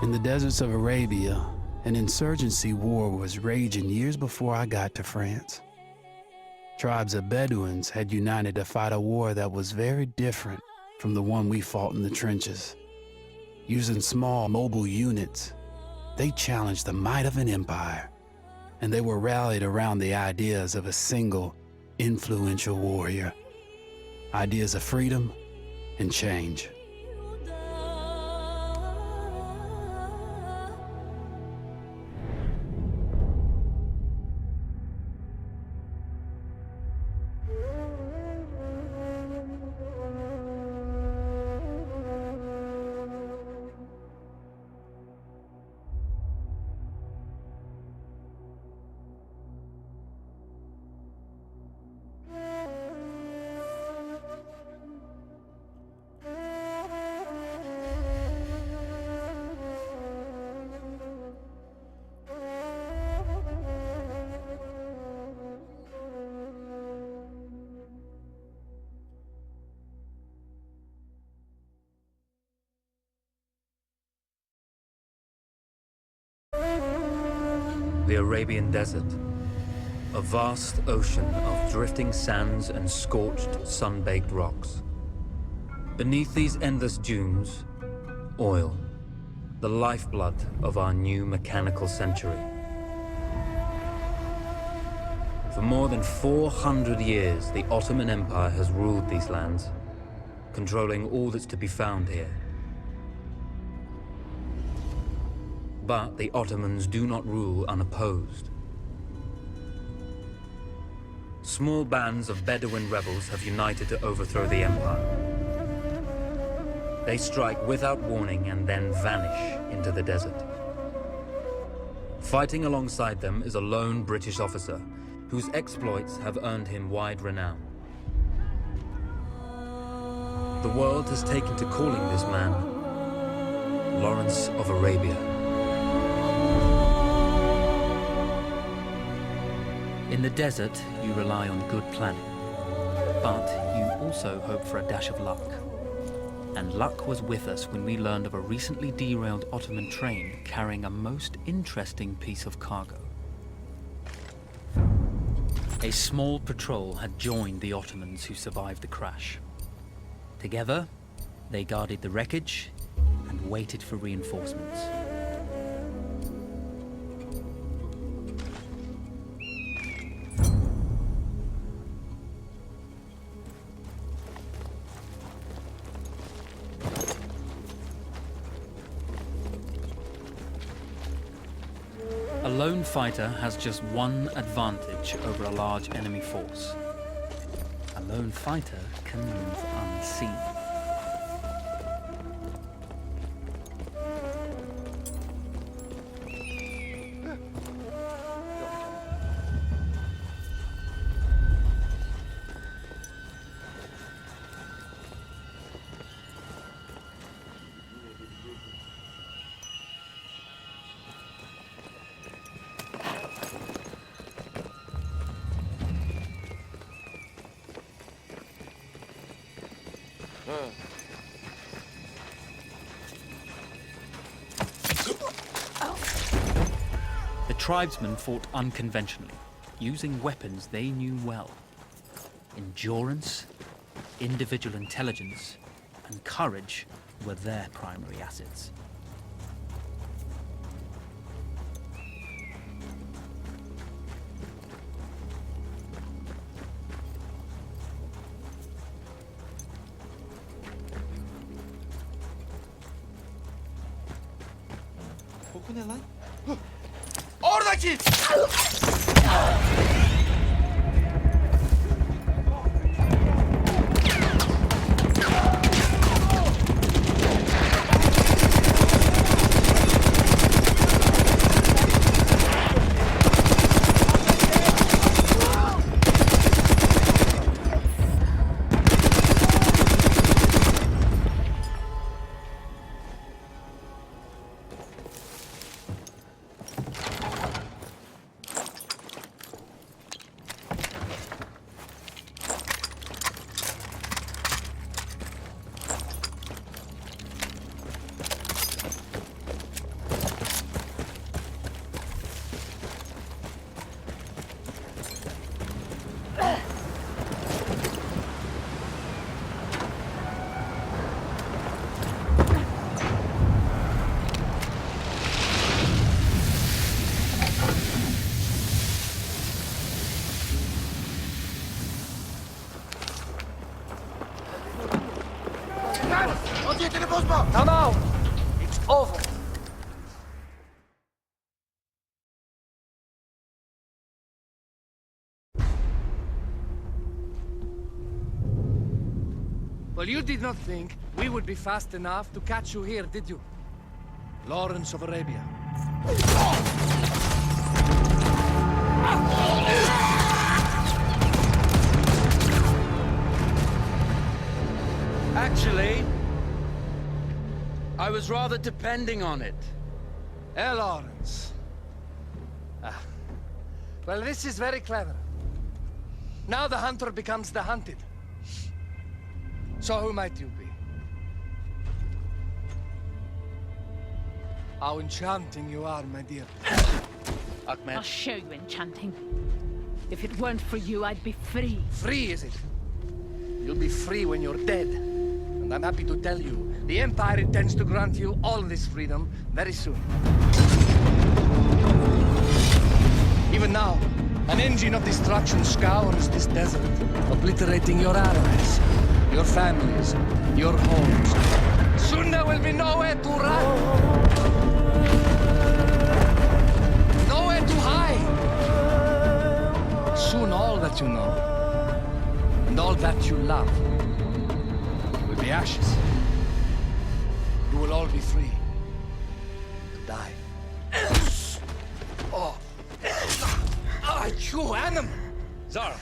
In the deserts of Arabia, an insurgency war was raging years before I got to France. Tribes of Bedouins had united to fight a war that was very different from the one we fought in the trenches. Using small mobile units, they challenged the might of an empire, and they were rallied around the ideas of a single, influential warrior. Ideas of freedom and change. The Arabian Desert, a vast ocean of drifting sands and scorched, sun-baked rocks. Beneath these endless dunes, oil, the lifeblood of our new mechanical century. For more than 400 years, the Ottoman Empire has ruled these lands, controlling all that's to be found here. But the Ottomans do not rule unopposed. Small bands of Bedouin rebels have united to overthrow the empire. They strike without warning and then vanish into the desert. Fighting alongside them is a lone British officer whose exploits have earned him wide renown. The world has taken to calling this man Lawrence of Arabia. In the desert, you rely on good planning, but you also hope for a dash of luck. And luck was with us when we learned of a recently derailed Ottoman train carrying a most interesting piece of cargo. A small patrol had joined the Ottomans who survived the crash. Together, they guarded the wreckage and waited for reinforcements. A lone fighter has just one advantage over a large enemy force. A lone fighter can move unseen. The tribesmen fought unconventionally, using weapons they knew well. Endurance, individual intelligence, and courage were their primary assets. Koku ne lan? Oradaki! Ciddiyetini bozma. Tamam. It's over. Well, you did not think we would be fast enough to catch you here, did you? Lawrence of Arabia. Actually, I was rather depending on it. Lawrence. Well, this is very clever. Now the hunter becomes the hunted. So who might you be? How enchanting you are, my dear. Ahmed. I'll show you enchanting. If it weren't for you, I'd be free. Free, is it? You'll be free when you're dead. And I'm happy to tell you, the Empire intends to grant you all this freedom very soon. Even now, an engine of destruction scours this desert, obliterating your allies, your families, your homes. Soon there will be nowhere to run. Nowhere to hide. Soon all that you know, and all that you love, will be ashes. You will all be free to die. Oh. Ah, you animal! Zara.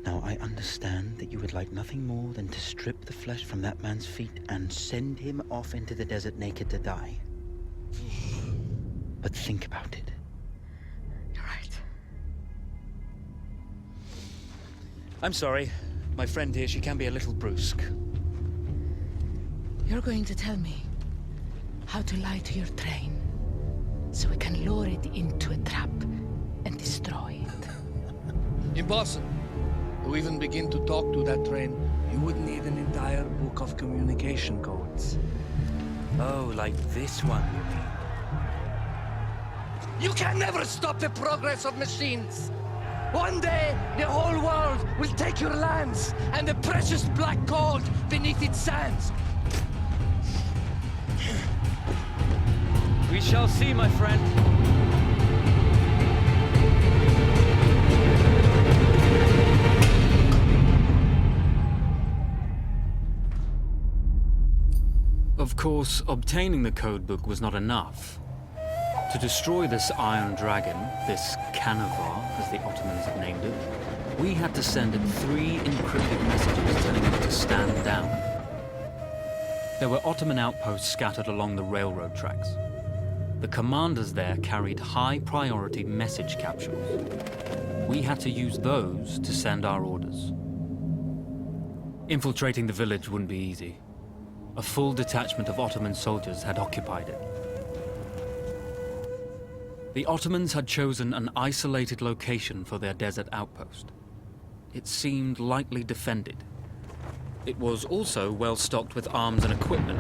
Now, I understand that you would like nothing more than to strip the flesh from that man's feet and send him off into the desert naked to die. But think about it. You're right. I'm sorry. My friend here, she can be a little brusque. You're going to tell me how to lie to your train, so we can lure it into a trap and destroy it. Impossible. To even begin to talk to that train, you would need an entire book of communication codes. Oh, like this one, you mean? You can never stop the progress of machines. One day, the whole world will take your lands and the precious black gold beneath its sands. We shall see, my friend. Of course, obtaining the codebook was not enough. To destroy this Iron Dragon, this Canavar, as the Ottomans had named it, we had to send it 3 encrypted messages telling it to stand down. There were Ottoman outposts scattered along the railroad tracks. The commanders there carried high-priority message capsules. We had to use those to send our orders. Infiltrating the village wouldn't be easy. A full detachment of Ottoman soldiers had occupied it. The Ottomans had chosen an isolated location for their desert outpost. It seemed lightly defended. It was also well stocked with arms and equipment.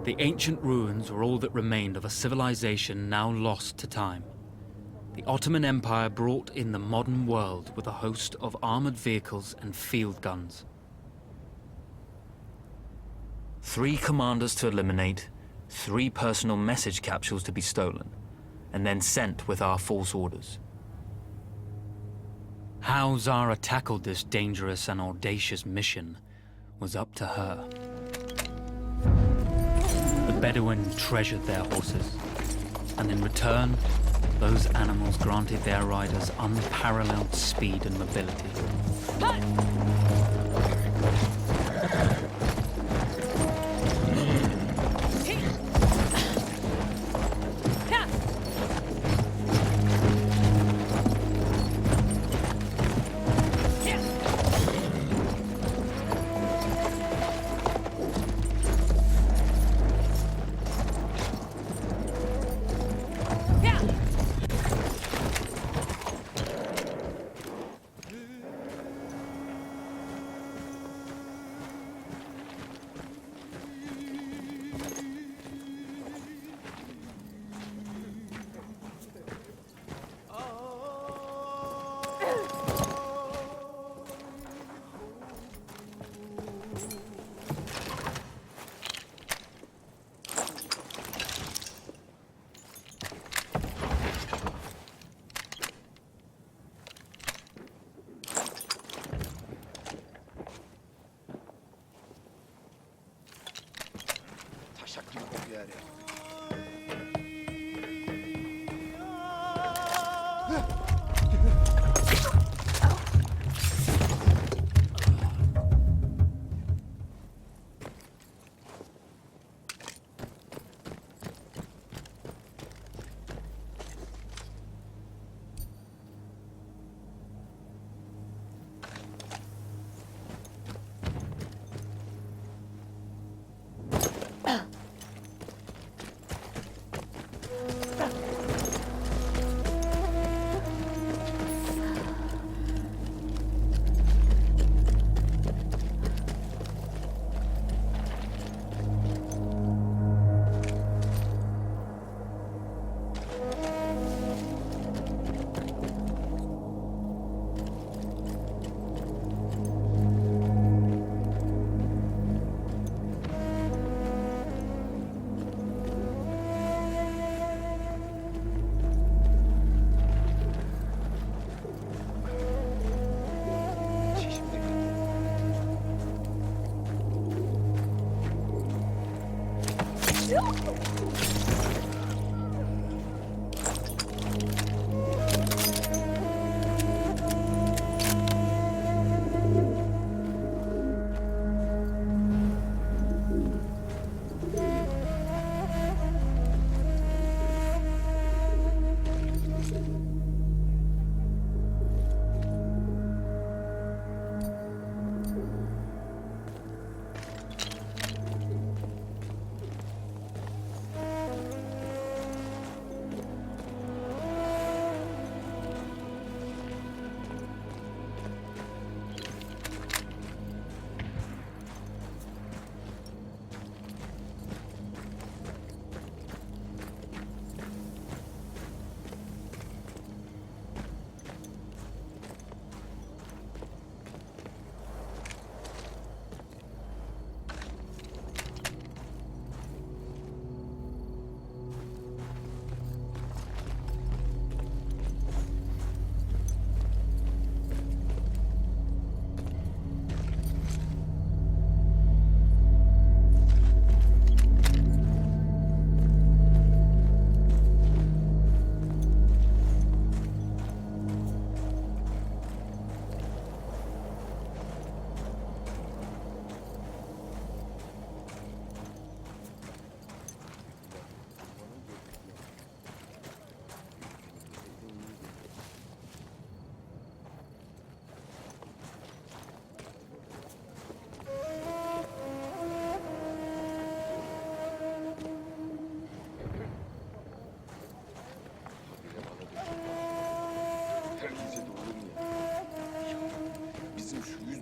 The ancient ruins were all that remained of a civilization now lost to time. The Ottoman Empire brought in the modern world with a host of armored vehicles and field guns. 3 commanders to eliminate, 3 personal message capsules to be stolen, and then sent with our false orders. How Zara tackled this dangerous and audacious mission was up to her. The Bedouin treasured their horses, and in return, those animals granted their riders unparalleled speed and mobility. neler yaptık.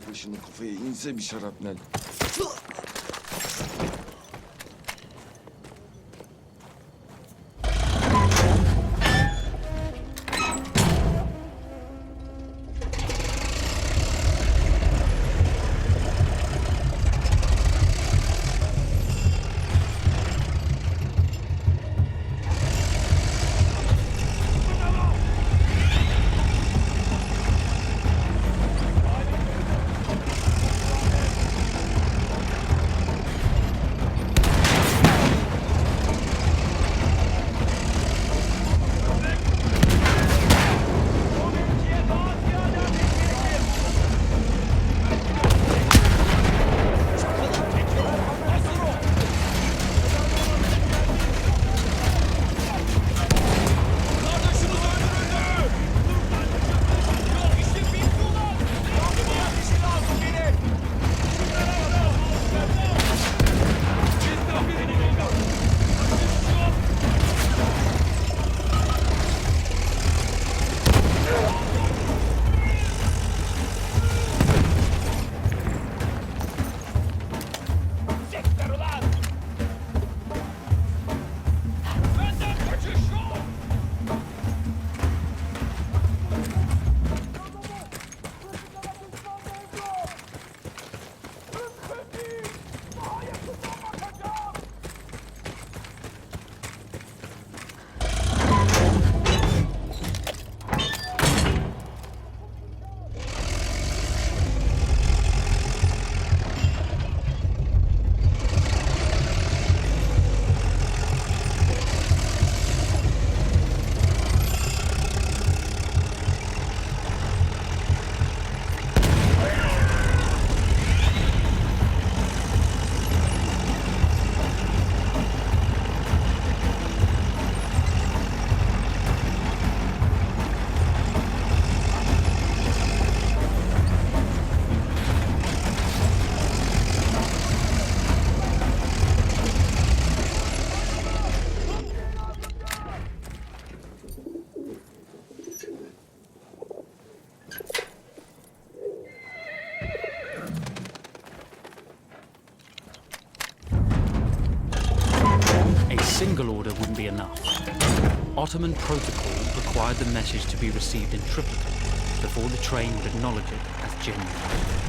Başının kafaya inse bir şarapnel. single order wouldn't be enough. Ottoman protocol required the message to be received in triplicate before the train would acknowledge it as genuine.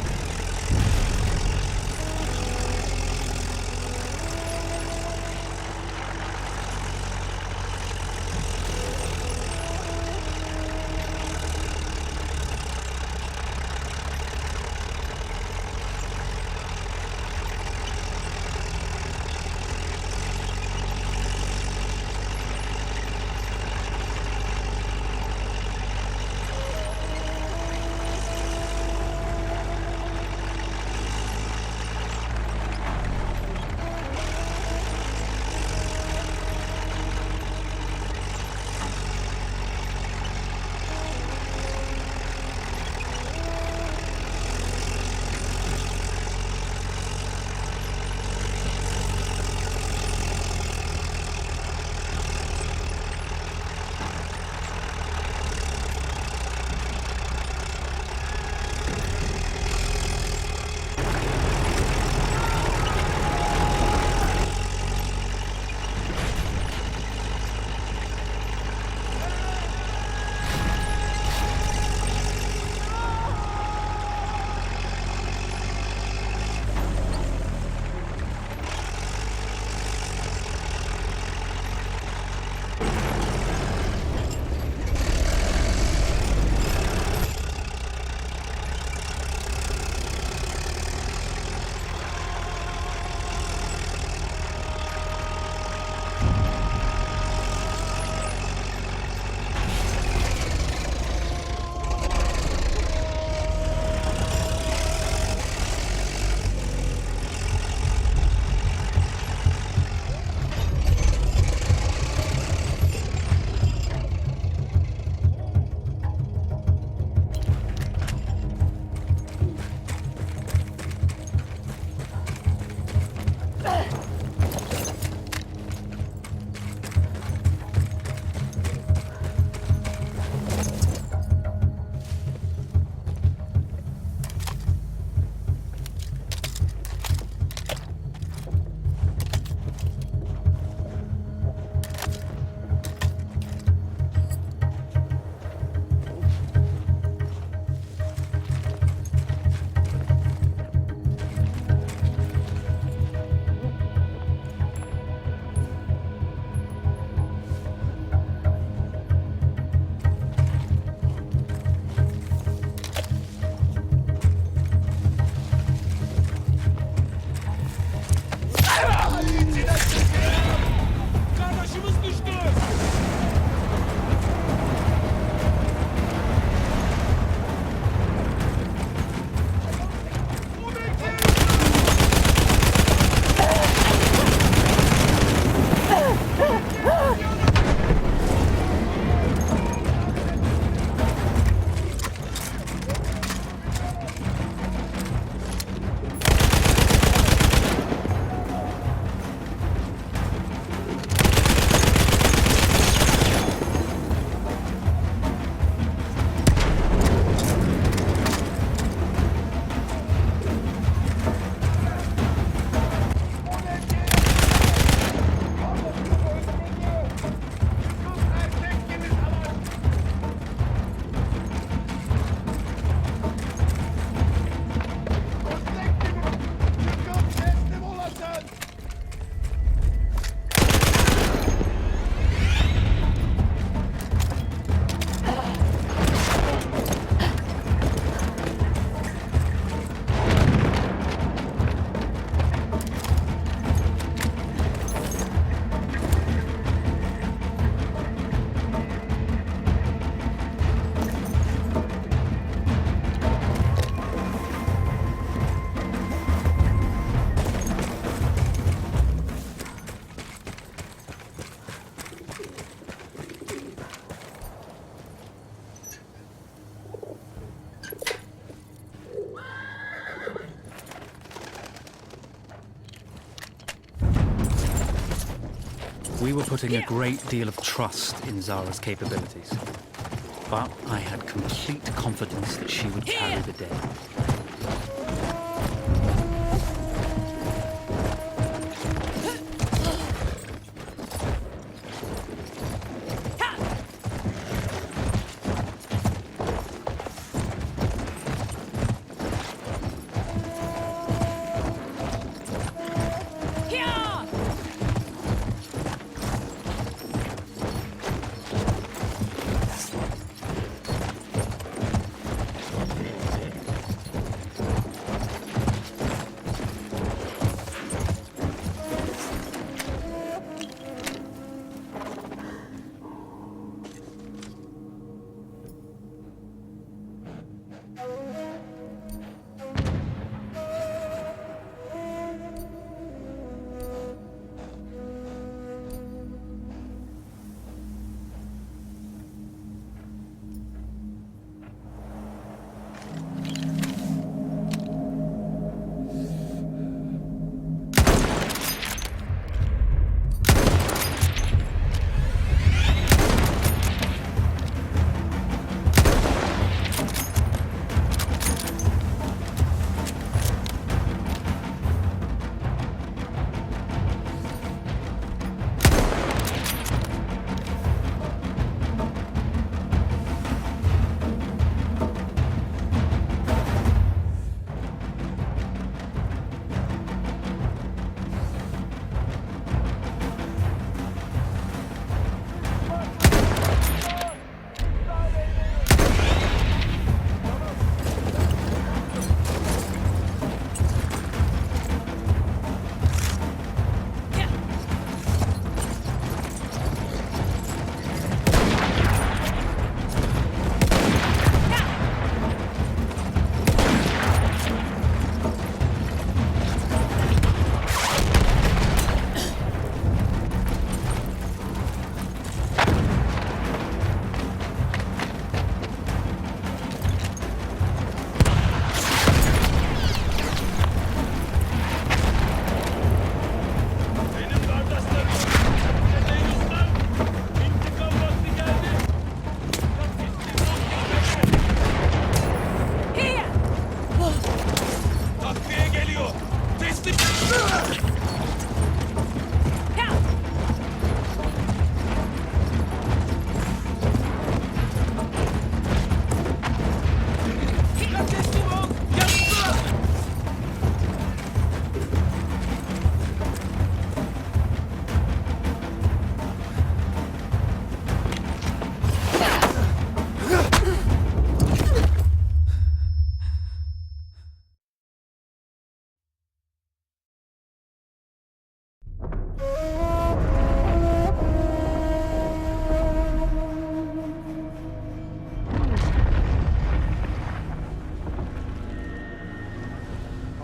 We were putting a great deal of trust in Zara's capabilities, but I had complete confidence that she would carry the day.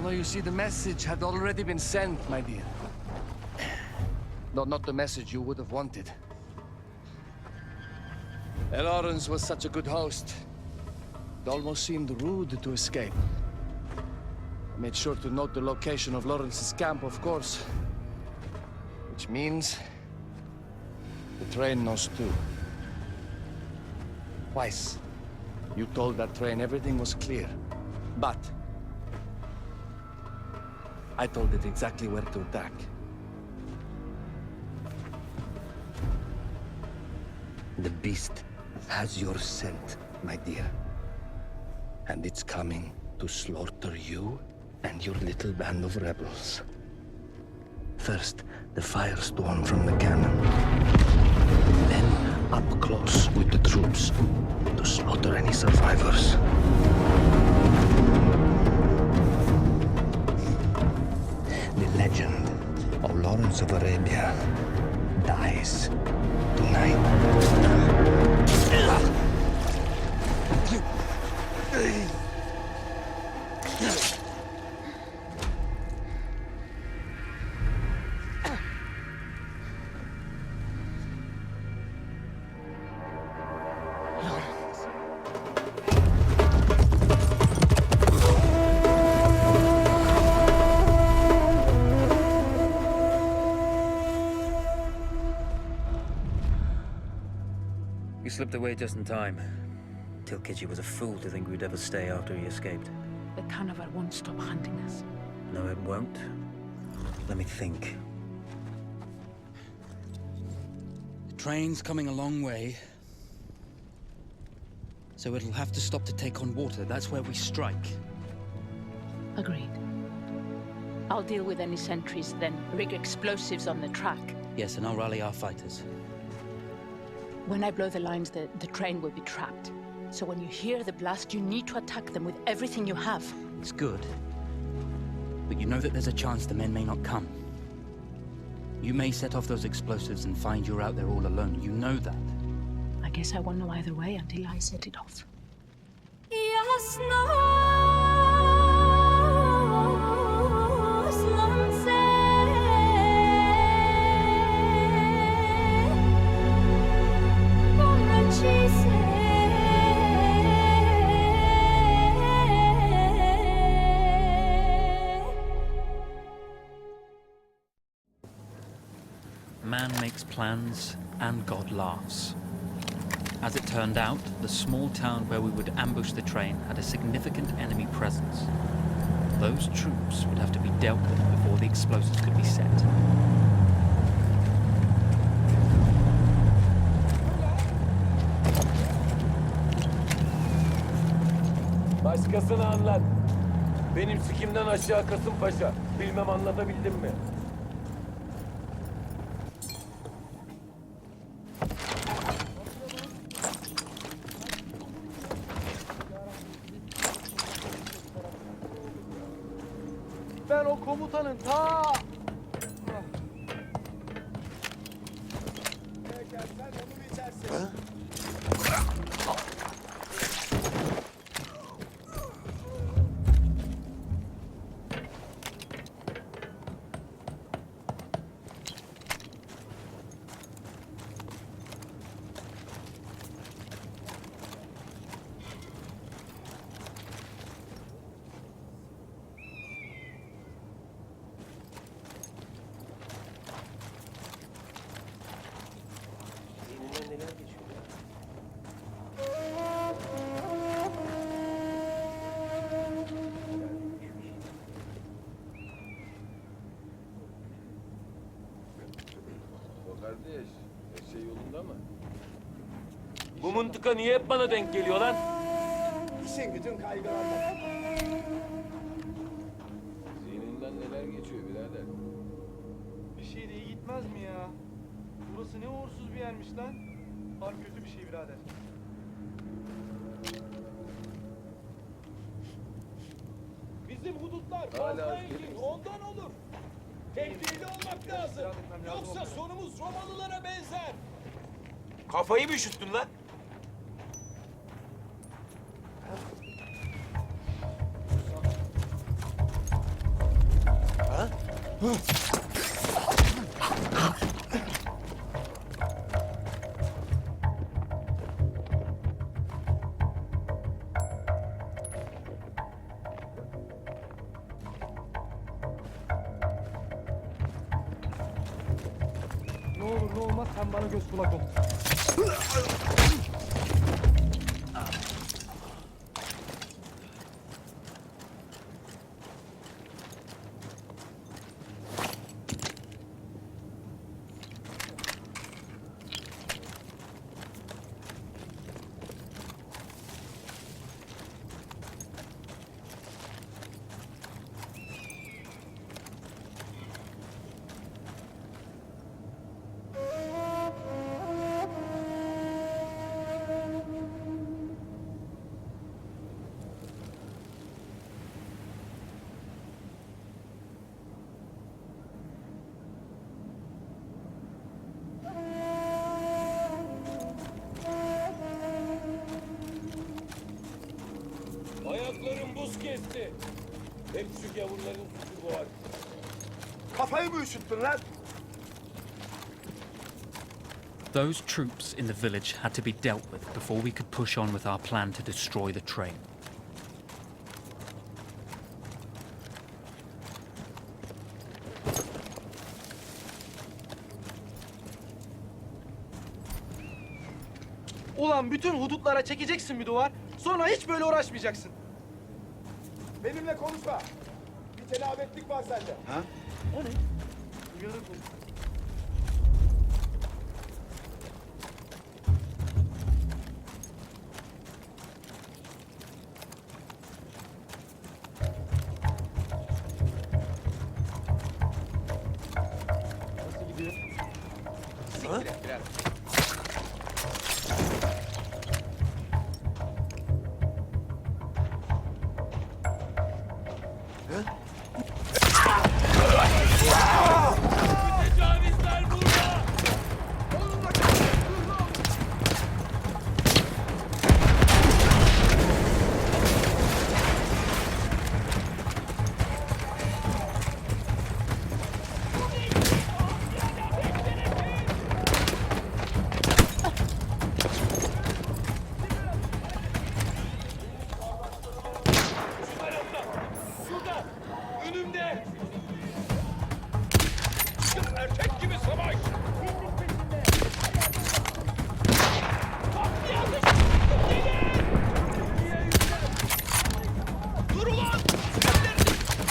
You see, the message had already been sent, my dear. No, not the message you would have wanted. Lawrence was such a good host. It almost seemed rude to escape. I made sure to note the location of Lawrence's camp, of course. Which means... the train knows too. Twice, you told that train everything was clear. But... I told it exactly where to attack. The beast has your scent, my dear. And it's coming to slaughter you and your little band of rebels. First, the firestorm from the cannon. Then, up close with the troops to slaughter any survivors. The legend of Lawrence of Arabia dies tonight. You slipped away just in time. Tilkitchi was a fool to think we'd ever stay after he escaped. The carnival won't stop hunting us. No, it won't. Let me think. The train's coming a long way. So it'll have to stop to take on water. That's where we strike. Agreed. I'll deal with any sentries, then rig explosives on the track. Yes, and I'll rally our fighters. When I blow the lines, the train will be trapped. So when you hear the blast, you need to attack them with everything you have. It's good. But you know that there's a chance the men may not come. You may set off those explosives and find you're out there all alone. You know that. I guess I won't know either way until I set it off. Man makes plans, and God laughs. As it turned out, the small town where we would ambush the train had a significant enemy presence. Those troops would have to be dealt with before the explosives could be set. Başkasına anlat. Benim sikimden aşağı Kasımpaşa. Bilmem anlatabildim mi? Ben o komutanın ta... Sen onu biçersin. Neler geçiyor ya? kardeş? Her şey yolunda mı? Bu mıntıka niye hep bana denk geliyor lan? İşin gücün kaygılarla. Zihninden neler geçiyor birader? Bir şey de iyi gitmez mi ya? Burası ne uğursuz bir yermiş lan. Bak kötü bir şey birader. Bizim hudutlar fazla ilgin, ondan olur. Tedbirli olmak lazım. Yoksa sonumuz Romalılara benzer. Kafayı mı üşüttün lan? Ne olur ne olmaz sen bana göz kulak ol. Ayaklarım buz kesti. Hep şu gavurların suçu bu hal. Kafayı mı üşüttün lan? Those troops in the village had to be dealt with before we could push on with our plan to destroy the train. Ulan bütün hudutlara çekeceksin bir duvar. Sonra hiç böyle uğraşmayacaksın. Benimle konuşma. Bir cenabetlik var sende. Ha? O ne? Uyanık ol. Nasıl gidiyor? Siktir et birader. Tecavüzler burada. Şu tarafta. Şurada. Önümde. Erkek gibi savaş. Dur ulan!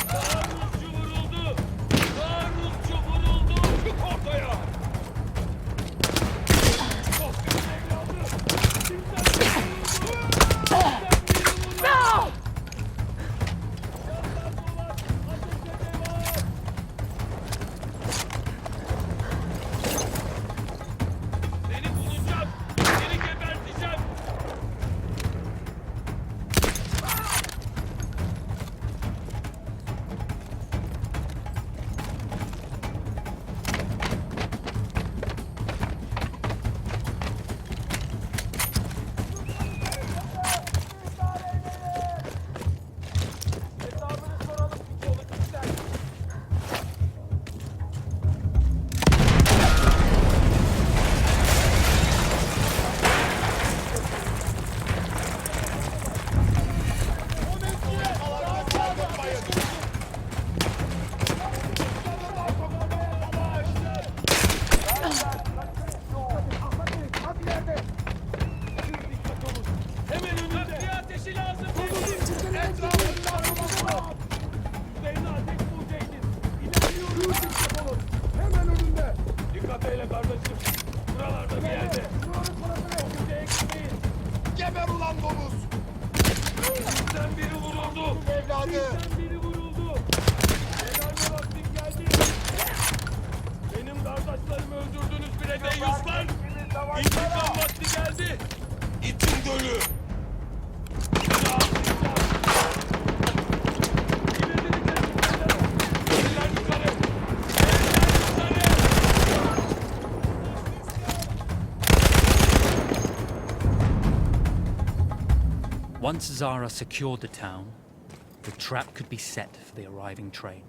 Taarruzcu vuruldu! Taarruzcu vuruldu! Çık ortaya! Acele kardeşim. Buralarda bir yerde. Kimseye gitmeyin. Geber ulan domuz. Bizden biri vuruldu. Evladı. Bizden biri vuruldu. Helalme vaktim geldi. Benim kardeşlerimi öldürdünüz bile deyyuslar. İntikam vakti geldi. İçin dölü. Once Zara secured the town, the trap could be set for the arriving train.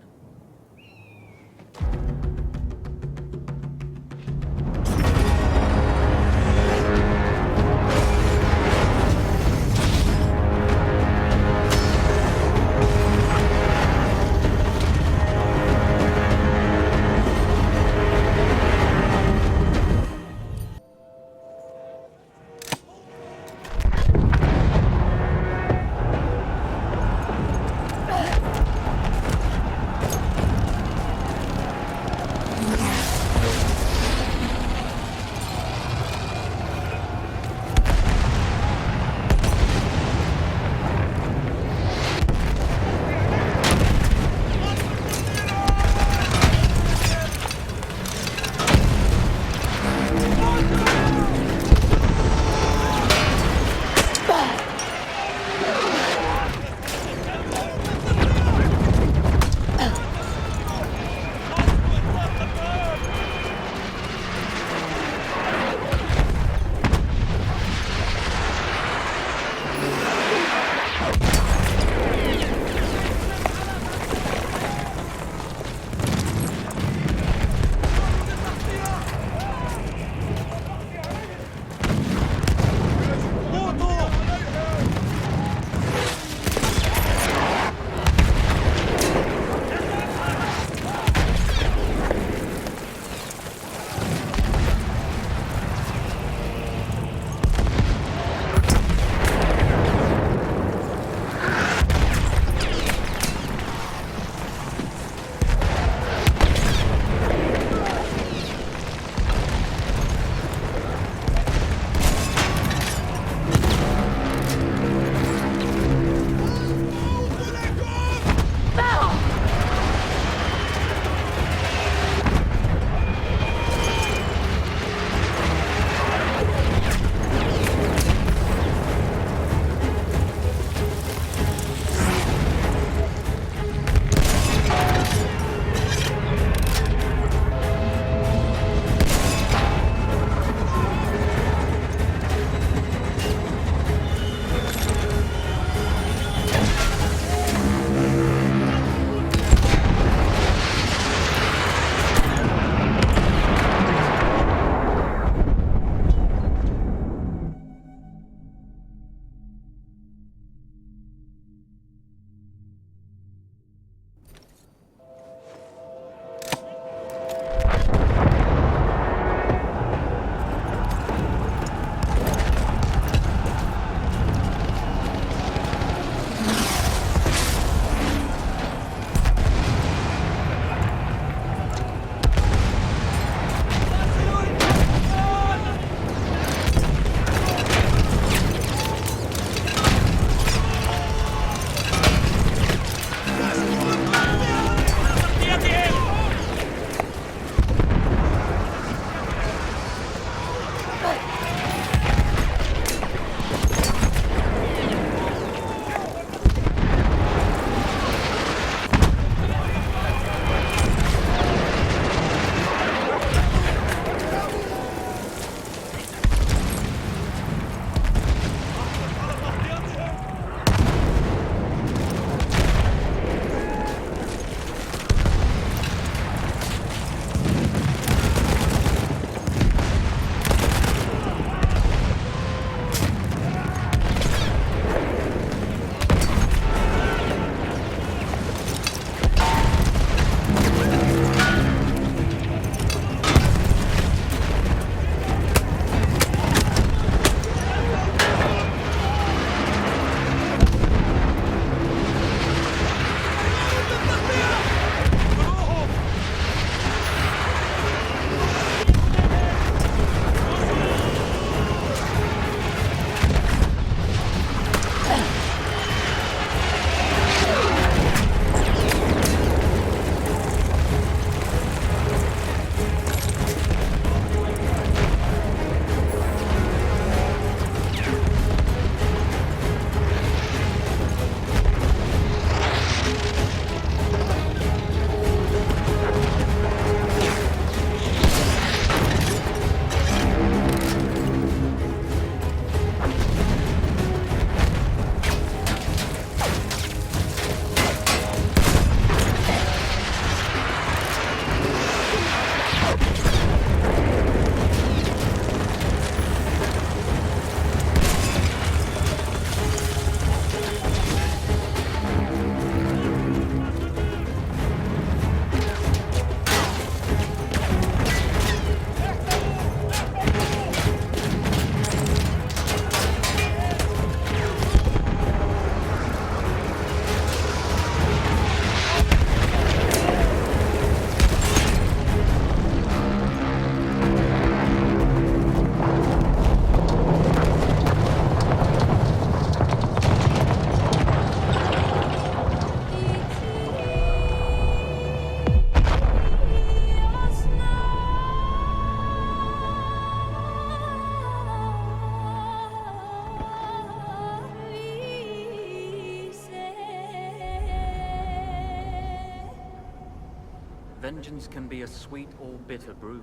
Vengeance can be a sweet or bitter brew.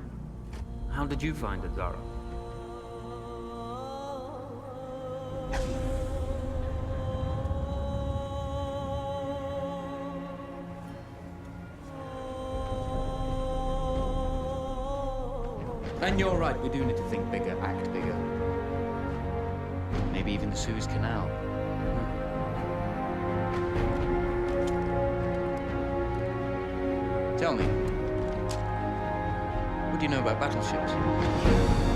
How did you find it, Zara? And you're right, we do need to think bigger, act bigger. Maybe even the Suez Canal. Tell me, what do you know about battleships?